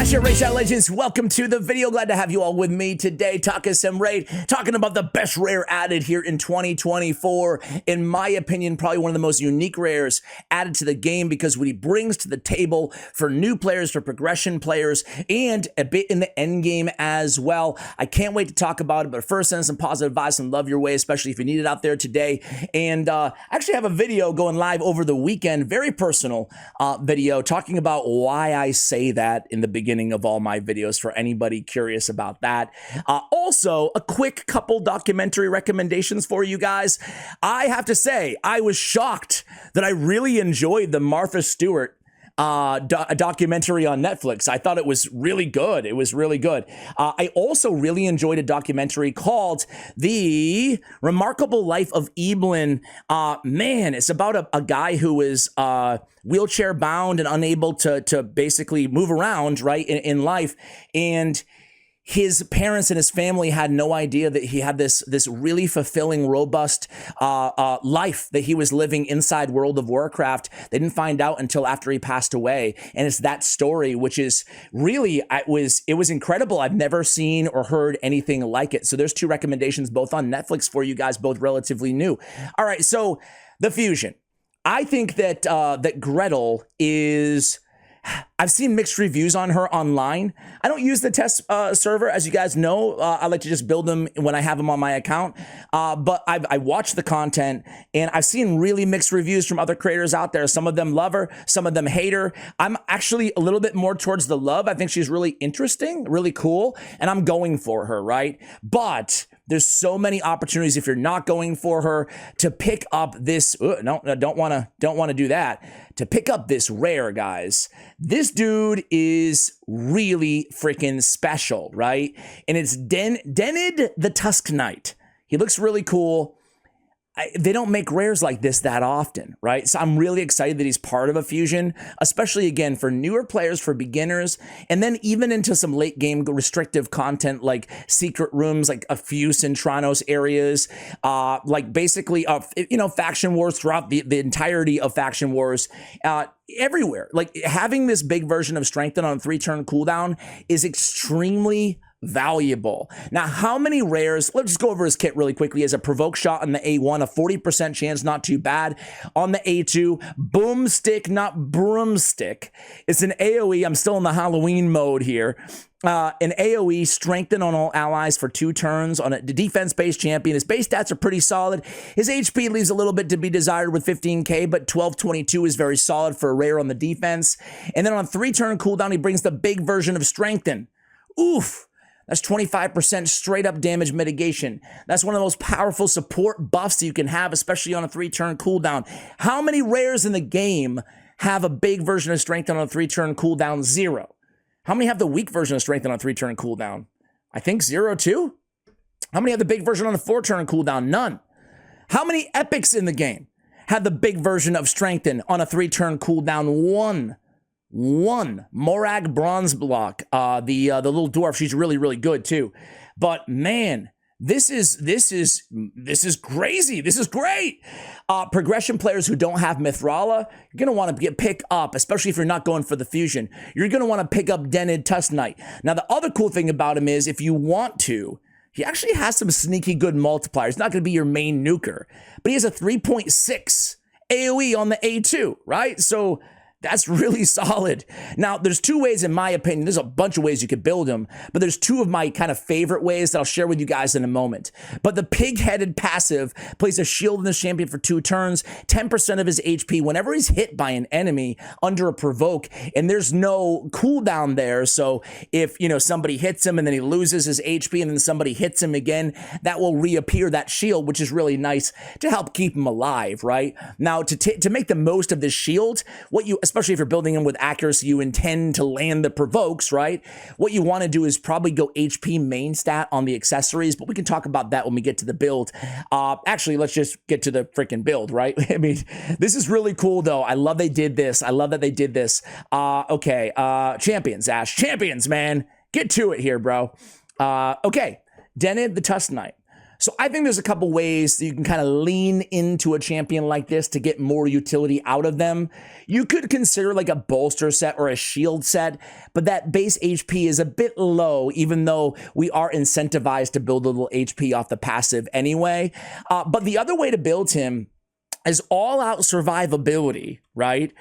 Smash It, Race Out Legends, welcome to the video. Glad to have you all with me today, talking some raid, talking about the best rare added here in 2024. In my opinion, probably one of the most unique rares added to the game because what he brings to the table for new players, for progression players, and a bit in the end game as well. I can't wait to talk about it, but first send some positive vibes and love your way, especially if you need it out there today. And I actually have a video going live over the weekend, very personal video, talking about why I say that in the beginning of all my videos for anybody curious about that. Also, a quick couple documentary recommendations for you guys. I have to say, I was shocked that I really enjoyed the Martha Stewart documentary on Netflix. I thought it was really good. It was really good. I also really enjoyed a documentary called The Remarkable Life of Evelyn. Man, it's about a guy who is wheelchair bound and unable to basically move around, right, in life. And his parents and his family had no idea that he had this really fulfilling, robust life that he was living inside World of Warcraft. They didn't find out until after he passed away. And it's that story, which is really, it was incredible. I've never seen or heard anything like it. So there's two recommendations, both on Netflix for you guys, both relatively new. All right, so the fusion. I think that that Gretzel is... I've seen mixed reviews on her online. I don't use the test server, as you guys know. I like to just build them when I have them on my account. But I watch the content, and I've seen really mixed reviews from other creators out there. Some of them love her, some of them hate her. I'm actually a little bit more towards the love. I think she's really interesting, really cool, and I'm going for her, right? But there's so many opportunities if you're not going for her to pick up this. No, don't want to do that. To pick up this rare, guys. This dude is really freaking special, right? And it's Denid the Tusk Knight. He looks really cool. They don't make rares like this that often, right? So I'm really excited that he's part of a fusion, especially, again, for newer players, for beginners, and then even into some late game restrictive content like secret rooms, like a few Centranos areas, like basically, faction wars throughout the entirety of faction wars, everywhere. Like having this big version of Strengthen on a 3-turn cooldown is extremely valuable. Now, how many rares? Let's just go over his kit really quickly. As a provoke shot on the A1, a 40% chance, not too bad. On the A2, boomstick, not broomstick. It's an AoE. I'm still in the Halloween mode here. An AoE, strengthen on all allies for 2 turns on a defense-based champion. His base stats are pretty solid. His HP leaves a little bit to be desired with 15k, but 1222 is very solid for a rare on the defense. And then on a 3-turn cooldown, he brings the big version of strengthen. Oof. That's 25% straight up damage mitigation. That's one of the most powerful support buffs that you can have, especially on a 3-turn cooldown. How many rares in the game have a big version of strength on a 3-turn cooldown? 0. How many have the weak version of strength on a 3-turn cooldown? I think 0 too. How many have the big version on a 4-turn cooldown? None. How many epics in the game have the big version of strengthen on a 3-turn cooldown? 1. Morag Bronze Block, the little dwarf. She's really, really good too. But man, this is crazy. This is great. Progression players who don't have Mithrala, you're gonna want to pick up, especially if you're not going for the fusion. You're gonna want to pick up Denid Tusk Knight. Now, the other cool thing about him is, if you want to, he actually has some sneaky good multipliers. It's not gonna be your main nuker, but he has a 3.6 AoE on the A2, right? So that's really solid. Now, there's 2 ways, in my opinion. There's a bunch of ways you could build them, but there's 2 of my kind of favorite ways that I'll share with you guys in a moment. But the pig-headed passive plays a shield in the champion for 2 turns, 10% of his HP whenever he's hit by an enemy under a provoke, and there's no cooldown there. So if, somebody hits him and then he loses his HP and then somebody hits him again, that will reappear, that shield, which is really nice to help keep him alive, right? Now, to make the most of this shield, especially if you're building them with accuracy, you intend to land the provokes, right? What you want to do is probably go HP main stat on the accessories, but we can talk about that when we get to the build. Actually, let's just get to the freaking build, right? I mean, this is really cool, though. I love they did this. I love that they did this. Okay, champions, Ash. Champions, man. Get to it here, bro. Okay, Denid the Tusk Knight. So I think there's a couple ways that you can kind of lean into a champion like this to get more utility out of them. You could consider like a bolster set or a shield set, but that base HP is a bit low, even though we are incentivized to build a little HP off the passive anyway. But the other way to build him is all-out survivability, right?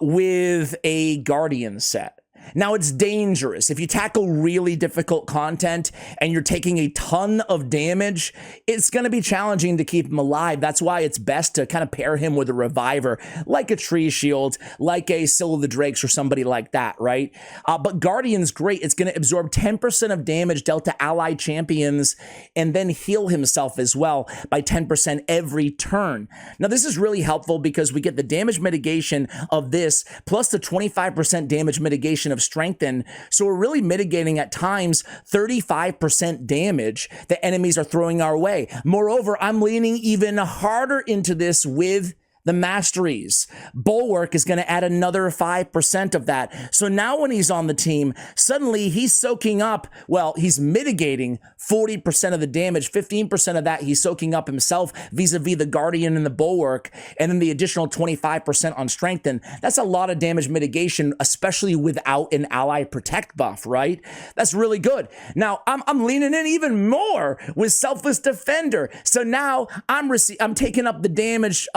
With a Guardian set. Now, it's dangerous. If you tackle really difficult content and you're taking a ton of damage, it's going to be challenging to keep him alive. That's why it's best to kind of pair him with a reviver, like a Tree Shield, like a Scylla the Drakes or somebody like that, right? But Guardian's great. It's going to absorb 10% of damage dealt to allied champions and then heal himself as well by 10% every turn. Now, this is really helpful because we get the damage mitigation of this plus the 25% damage mitigation of strengthen. So we're really mitigating at times 35% damage that enemies are throwing our way. Moreover, I'm leaning even harder into this with the Masteries. Bulwark is going to add another 5% of that. So now when he's on the team, suddenly he's soaking up, well, he's mitigating 40% of the damage, 15% of that he's soaking up himself vis-a-vis the Guardian and the Bulwark, and then the additional 25% on Strengthen. That's a lot of damage mitigation, especially without an ally protect buff, right? That's really good. Now, I'm leaning in even more with Selfless Defender. So now I'm taking up the damage,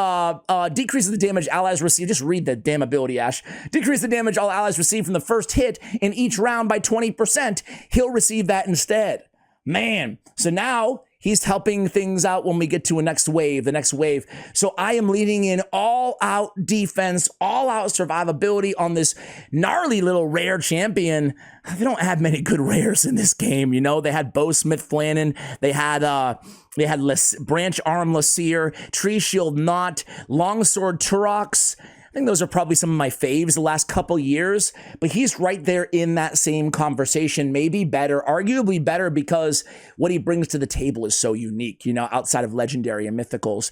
decrease the damage allies receive. Just read the damn ability, Ash. Decrease the damage all allies receive from the first hit in each round by 20%. He'll receive that instead. Man, so now he's helping things out when we get to the next wave. So I am leading in all out defense, all out survivability on this gnarly little rare champion. They don't have many good rares in this game. You know, they had Bowsmith Flannan. They had Branch Arm Lasir, Tree Shield Knot, Longsword Turox. I think those are probably some of my faves the last couple years, but he's right there in that same conversation, maybe better, arguably better because what he brings to the table is so unique, you know, outside of legendary and mythicals.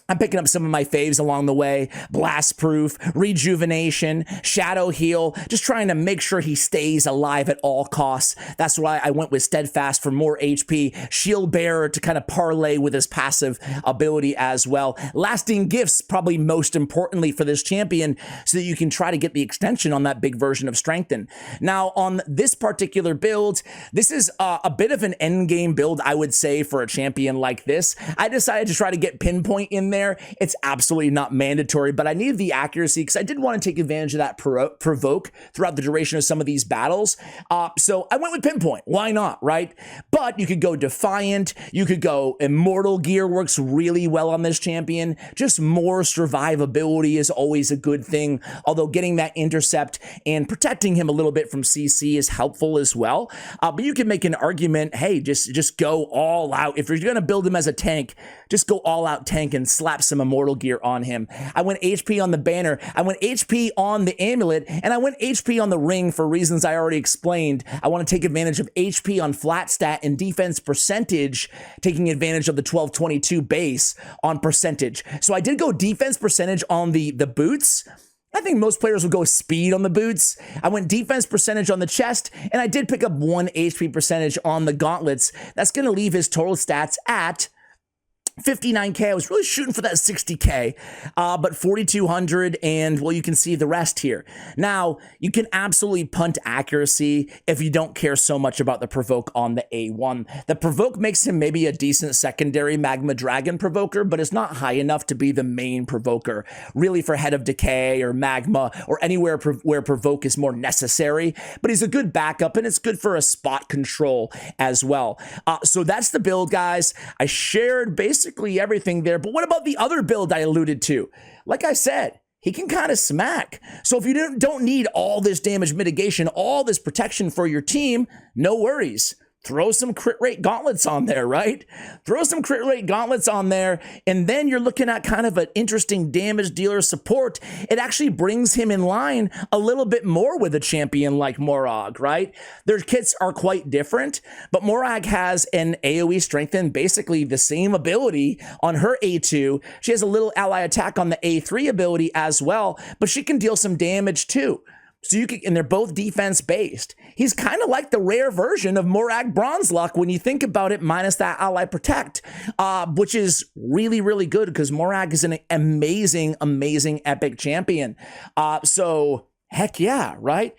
I'm picking up some of my faves along the way. Blast Proof, Rejuvenation, Shadow Heal, just trying to make sure he stays alive at all costs. That's why I went with Steadfast for more HP, Shield Bearer to kind of parlay with his passive ability as well. Lasting Gifts, probably most importantly for this champion, so that you can try to get the extension on that big version of Strengthen. Now, on this particular build, this is a bit of an endgame build, I would say, for a champion like this. I decided to try to get Pinpoint in there. It's absolutely not mandatory, but I needed the accuracy because I did want to take advantage of that provoke throughout the duration of some of these battles. So I went with Pinpoint. Why not, right? But you could go Defiant. You could go Immortal Gear, works really well on this champion. Just more survivability is always a good thing, although getting that intercept and protecting him a little bit from CC is helpful as well. But you can make an argument, hey, just go all out. If you're going to build him as a tank, just go all out tank and slap some Immortal Gear on him. I went HP on the banner, I went HP on the amulet, and I went HP on the ring for reasons I already explained. I want to take advantage of HP on flat stat and defense percentage, taking advantage of the 1222 base on percentage. So I did go defense percentage on the boots. I think most players will go speed on the boots. I went defense percentage on the chest, and I did pick up 1 HP percentage on the gauntlets. That's going to leave his total stats at 59K. I was really shooting for that 60K, but 4,200, and well, you can see the rest here. Now, you can absolutely punt accuracy if you don't care so much about the provoke on the A1. The provoke makes him maybe a decent secondary Magma Dragon provoker, but it's not high enough to be the main provoker, really for Head of Decay or Magma or anywhere where provoke is more necessary, but he's a good backup, and it's good for a spot control as well. So that's the build, guys. I shared basically everything there, but what about the other build I alluded to? Like I said, he can kind of smack. So if you don't need all this damage mitigation, all this protection for your team, no worries. Throw some crit rate gauntlets on there, right? Throw some crit rate gauntlets on there, and then you're looking at kind of an interesting damage dealer support. It actually brings him in line a little bit more with a champion like Morag, right? Their kits are quite different, but Morag has an AoE strengthen, basically the same ability on her A2. She has a little ally attack on the A3 ability as well, but she can deal some damage too. So you can, and they're both defense based. He's kind of like the rare version of Morag Bronzeluck when you think about it, minus that ally protect, which is really, really good because Morag is an amazing, amazing epic champion. So heck yeah, right?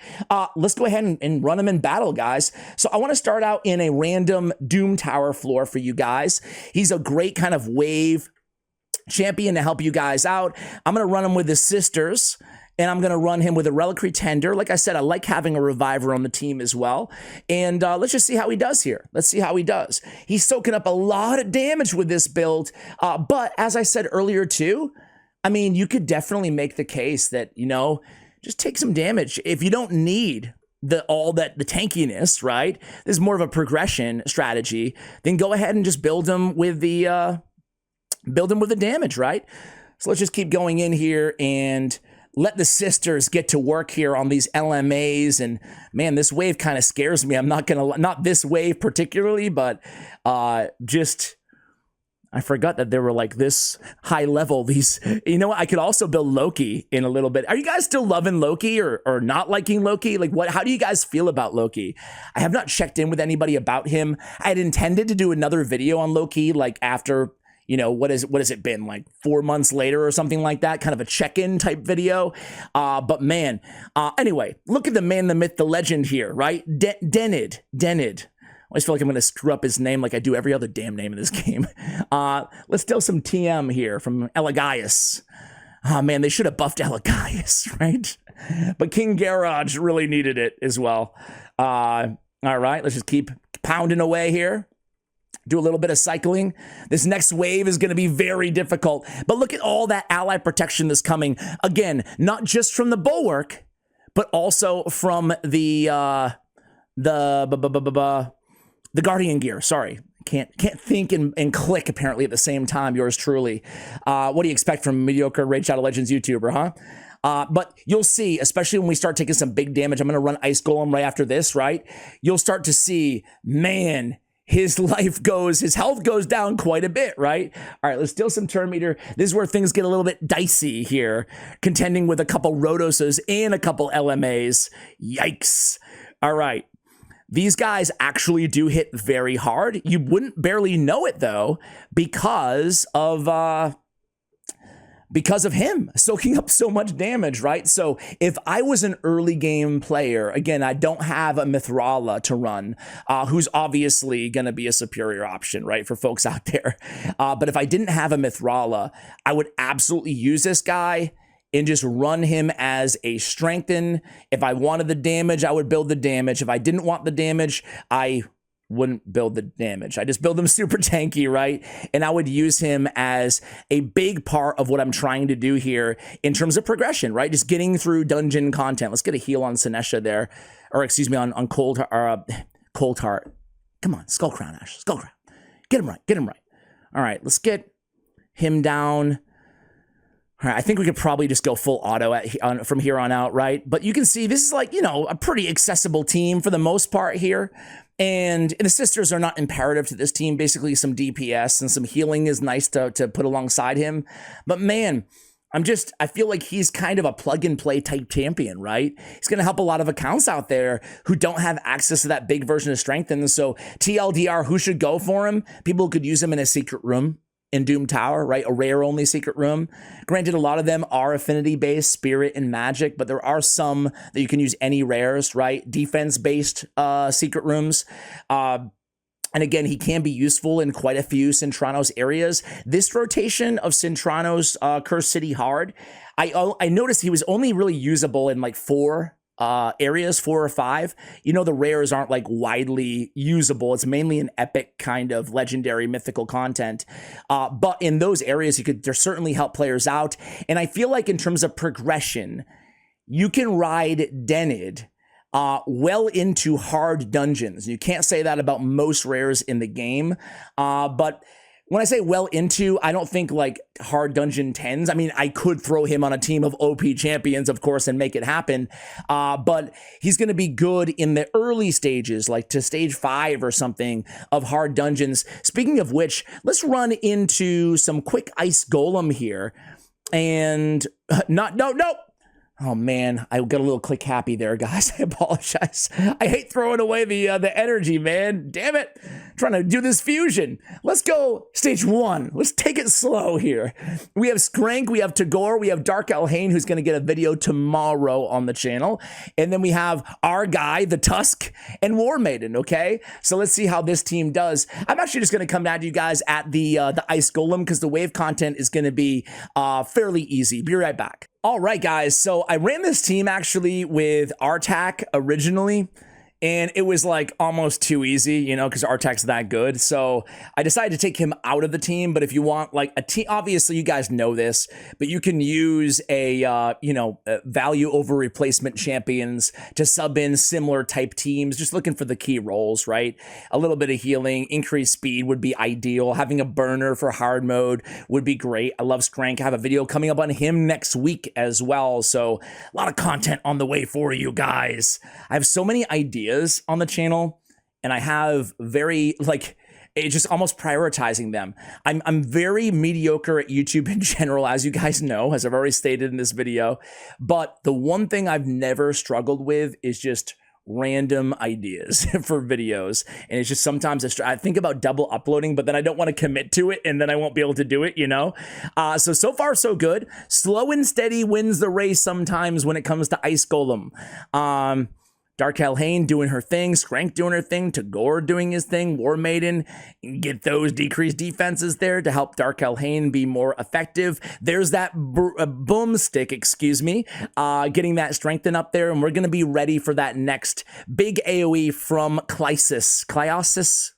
Let's go ahead and run him in battle, guys. So I want to start out in a random Doom Tower floor for you guys. He's a great kind of wave champion to help you guys out. I'm going to run him with his sisters. And I'm going to run him with a Reliquary Tender. Like I said, I like having a Reviver on the team as well. And let's just see how he does here. Let's see how he does. He's soaking up a lot of damage with this build. But as I said earlier too, I mean, you could definitely make the case that, you know, just take some damage. If you don't need the tankiness, right? This is more of a progression strategy. Then go ahead and just build him with the damage, right? So let's just keep going in here and let the sisters get to work here on these LMAs. And man, this wave kind of scares me. I'm not this wave particularly, but I forgot that they were like this high level. These, you know what? I could also build Loki in a little bit. Are you guys still loving Loki or not liking Loki? Like how do you guys feel about Loki? I have not checked in with anybody about him. I had intended to do another video on Loki, like after, you know, what has it been, like 4 months later or something like that, kind of a check-in type video. But man, anyway, look at the man, the myth, the legend here, right? Denid. I always feel like I'm going to screw up his name like I do every other damn name in this game. Let's do some TM here from Elegias. Oh man, they should have buffed Elegias, right? But King Garage really needed it as well. All right, let's just keep pounding away here. Do a little bit of cycling. This next wave is going to be very difficult. But look at all that ally protection that's coming. Again, not just from the Bulwark, but also from the Guardian gear. Sorry. Can't think and click apparently at the same time. Yours truly. What do you expect from a mediocre Raid Shadow Legends YouTuber, huh? But you'll see, especially when we start taking some big damage, I'm going to run Ice Golem right after this, right? You'll start to see, man, his health goes down quite a bit, right? All right, let's steal some turn meter. This is where things get a little bit dicey here, contending with a couple Rhodoses and a couple LMAs. Yikes. All right. These guys actually do hit very hard. You wouldn't barely know it though, because of him soaking up so much damage, right? So if I was an early game player, again, I don't have a Mithrala to run, who's obviously going to be a superior option, right, for folks out there. But if I didn't have a Mithrala, I would absolutely use this guy and just run him as a strengthen. If I wanted the damage, I would build the damage. If I didn't want the damage, I wouldn't build the damage. I just build him super tanky, right? And I would use him as a big part of what I'm trying to do here in terms of progression, right? Just getting through dungeon content. Let's get a heal on Sinesha there, or excuse me, on Cold Heart. Come on, Skull Crown, Ash, Skull Crown. Get him right. All right, let's get him down. All right, I think we could probably just go full auto from here on out, right? But you can see this is like, you know, a pretty accessible team for the most part here. And the sisters are not imperative to this team. Basically, some DPS and some healing is nice to put alongside him. But man, I feel like he's kind of a plug and play type champion, right? He's going to help a lot of accounts out there who don't have access to that big version of strength. And so TLDR, who should go for him? People could use him in a secret room in Doom Tower, right? A rare only secret room. Granted, a lot of them are affinity based, spirit and magic, but there are some that you can use any rares, right? Defense based secret rooms. And again, he can be useful in quite a few Cintranos areas. This rotation of Cintranos Cursed City Hard, I noticed he was only really usable in like 4 areas, 4 or 5. You know, the rares aren't like widely usable. It's mainly an epic kind of legendary mythical content. But in those areas, they're certainly help players out. And I feel like in terms of progression, you can ride Denid well into hard dungeons. You can't say that about most rares in the game. But when I say well into, I don't think like hard dungeon 10s. I mean, I could throw him on a team of OP champions, of course, and make it happen. But he's going to be good in the early stages, like to stage 5 or something of hard dungeons. Speaking of which, let's run into some quick ice golem here. And no. Oh man, I got a little click happy there, guys. I apologize. I hate throwing away the energy, man. Damn it. Trying to do this fusion. Let's go stage 1. Let's take it slow here. We have Skrank, we have Tagore, we have Dark Elhain, who's going to get a video tomorrow on the channel. And then we have our guy, the Tusk, and War Maiden, okay? So let's see how this team does. I'm actually just going to come at you guys at the Ice Golem because the wave content is going to be fairly easy. Be right back. All right, guys, so I ran this team actually with Artak originally, and it was like almost too easy, you know, because Artak's that good. So I decided to take him out of the team. But if you want like a team, obviously you guys know this, but you can use a value over replacement champions to sub in similar type teams, just looking for the key roles, right? A little bit of healing, increased speed would be ideal. Having a burner for hard mode would be great. I love Skrank. I have a video coming up on him next week as well. So a lot of content on the way for you guys. I have so many ideas on the channel, and I have very it's just almost prioritizing them. I'm very mediocre at YouTube in general, as you guys know, as I've already stated in this video. But the one thing I've never struggled with is just random ideas for videos. And it's just sometimes I think about double uploading, but then I don't want to commit to it, and then I won't be able to do it, you know? So far, so good. Slow and steady wins the race sometimes when it comes to Ice Golem. Dark Elhain doing her thing, Skrank doing her thing, Tagore doing his thing, War Maiden, get those decreased defenses there to help Dark Elhain be more effective. There's that boomstick, excuse me, getting that strengthen up there, and we're going to be ready for that next big AoE from Klyosis,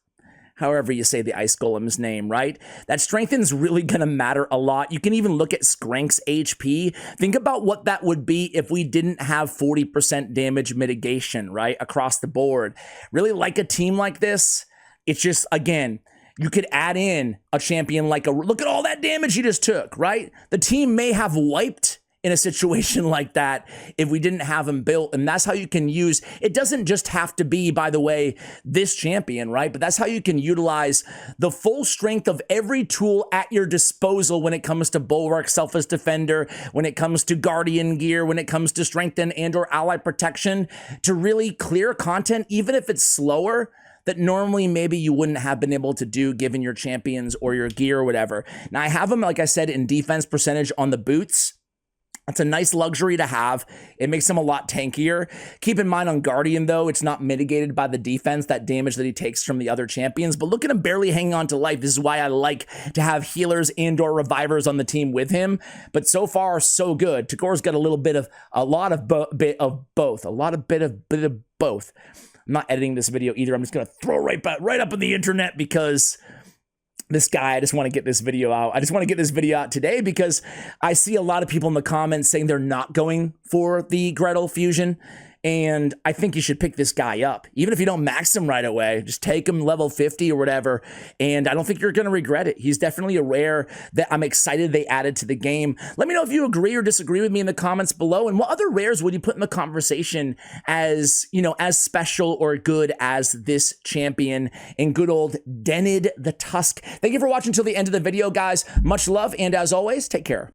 however you say the Ice Golem's name, right? That strengthen's really going to matter a lot. You can even look at Skrank's HP. Think about what that would be if we didn't have 40% damage mitigation, right, across the board. Really like a team like this. It's just, again, you could add in a champion like look at all that damage you just took, right? The team may have wiped in a situation like that if we didn't have him built. And that's how you can use, it doesn't just have to be, by the way, this champion, right? But that's how you can utilize the full strength of every tool at your disposal when it comes to Bulwark, Selfless Defender, when it comes to Guardian gear, when it comes to strengthen and or ally protection, to really clear content, even if it's slower, that normally maybe you wouldn't have been able to do given your champions or your gear or whatever. Now I have them, like I said, in defense percentage on the boots. That's a nice luxury to have. It makes him a lot tankier. Keep in mind on Guardian, though, it's not mitigated by the defense, that damage that he takes from the other champions. But look at him barely hanging on to life. This is why I like to have healers and or revivers on the team with him. But so far, so good. Tagore's got a lot of both. I'm not editing this video either. I'm just going to throw right up on the internet because this guy, I just want to get this video out. I just want to get this video out today because I see a lot of people in the comments saying they're not going for the Gretzel fusion. And I think you should pick this guy up. Even if you don't max him right away, just take him level 50 or whatever. And I don't think you're going to regret it. He's definitely a rare that I'm excited they added to the game. Let me know if you agree or disagree with me in the comments below. And what other rares would you put in the conversation as, you know, as special or good as this champion in good old Denid the Tusk? Thank you for watching until the end of the video, guys. Much love. And as always, take care.